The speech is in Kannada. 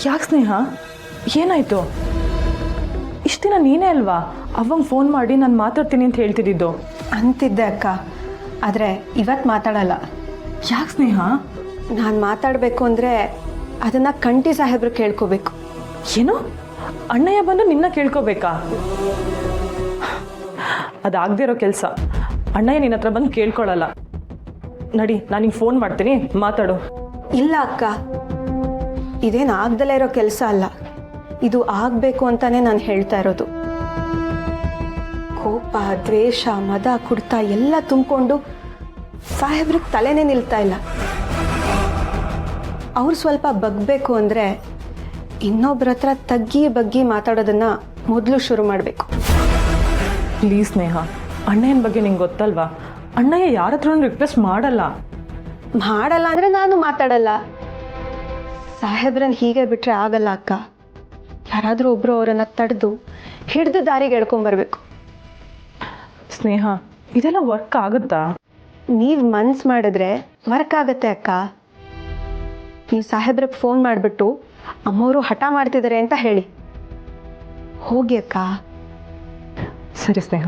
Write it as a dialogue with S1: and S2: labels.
S1: ಯಾಕೆ ಸ್ನೇಹ, ಏನಾಯ್ತು? ಇಷ್ಟು ದಿನ ನೀನೇ ಅಲ್ವಾ ಅವಂಗೆ ಫೋನ್ ಮಾಡಿ ನಾನು ಮಾತಾಡ್ತೀನಿ ಅಂತ ಹೇಳ್ತಿದ್ದಿದ್ದು?
S2: ಅಂತಿದ್ದೆ ಅಕ್ಕ, ಆದರೆ ಇವತ್ತು ಮಾತಾಡಲ್ಲ.
S1: ಯಾಕೆ ಸ್ನೇಹ?
S2: ನಾನು ಮಾತಾಡಬೇಕು ಅಂದರೆ ಅದನ್ನು ಕಂಠಿ ಸಾಹೇಬ್ರು ಕೇಳ್ಕೋಬೇಕು.
S1: ಏನು, ಅಣ್ಣಯ್ಯ ಬಂದು ನಿನ್ನ ಕೇಳ್ಕೋಬೇಕಾ? ಅದಾಗದೇ ಇರೋ ಕೆಲಸ. ಅಣ್ಣಯ್ಯ ನಿನ್ನ ಹತ್ರ ಬಂದು ಕೇಳ್ಕೊಳ್ಳಲ್ಲ. ನಡಿ, ನಾನಿಗೆ ಫೋನ್ ಮಾಡ್ತೀನಿ, ಮಾತಾಡು.
S2: ಇಲ್ಲ ಅಕ್ಕ, ಇದೇನು ಆಗ್ದಲೇ ಇರೋ ಕೆಲಸ ಅಲ್ಲ. ಇದು ಆಗಬೇಕು ಅಂತಾನೆ ನಾನು ಹೇಳ್ತಾ ಇರೋದು. ಕೋಪ, ದ್ವೇಷ, ಮದ, ಕುಡ್ತ ಎಲ್ಲ ತುಂಬಿಕೊಂಡು ಸಾಹೇಬ್ರಿಗೆ ತಲೆನೇ ನಿಲ್ತಾ ಇಲ್ಲ. ಅವ್ರು ಸ್ವಲ್ಪ ಬಗ್ಬೇಕು ಅಂದರೆ ಇನ್ನೊಬ್ಬರ ಹತ್ರ ತಗ್ಗಿ ಬಗ್ಗಿ ಮಾತಾಡೋದನ್ನು ಮೊದಲು ಶುರು ಮಾಡಬೇಕು.
S1: ಪ್ಲೀಸ್ ಸ್ನೇಹ, ಅಣ್ಣಯ್ಯನ ಬಗ್ಗೆ ನಿಂಗೆ ಗೊತ್ತಲ್ವಾ? ಅಣ್ಣಯ್ಯ ಯಾರ ಹತ್ರ ರಿಕ್ವೆಸ್ಟ್ ಮಾಡಲ್ಲ
S2: ಅಂದರೆ ನಾನು ಮಾತಾಡಲ್ಲ. ಸಾಹೇಬ್ರನ್ನ ಹೀಗೆ ಬಿಟ್ಟರೆ ಆಗಲ್ಲ ಅಕ್ಕ. ಯಾರಾದರೂ ಒಬ್ಬರು ಅವರನ್ನು ತಡೆದು ಹಿಡಿದು ದಾರಿಗೆ ಎಳ್ಕೊಂಬರ್ಬೇಕು.
S1: ಸ್ನೇಹ, ಇದೆಲ್ಲ ವರ್ಕ್ ಆಗುತ್ತಾ?
S2: ನೀವು ಮನ್ಸು ಮಾಡಿದ್ರೆ ವರ್ಕ್ ಆಗುತ್ತೆ ಅಕ್ಕ. ನೀವು ಸಾಹೇಬ್ರಿಗೆ ಫೋನ್ ಮಾಡಿಬಿಟ್ಟು ಅಮ್ಮವರು ಹಠ ಮಾಡ್ತಿದ್ದಾರೆ ಅಂತ ಹೇಳಿ ಹೋಗಿ ಅಕ್ಕ.
S1: ಸರಿ ಸ್ನೇಹ.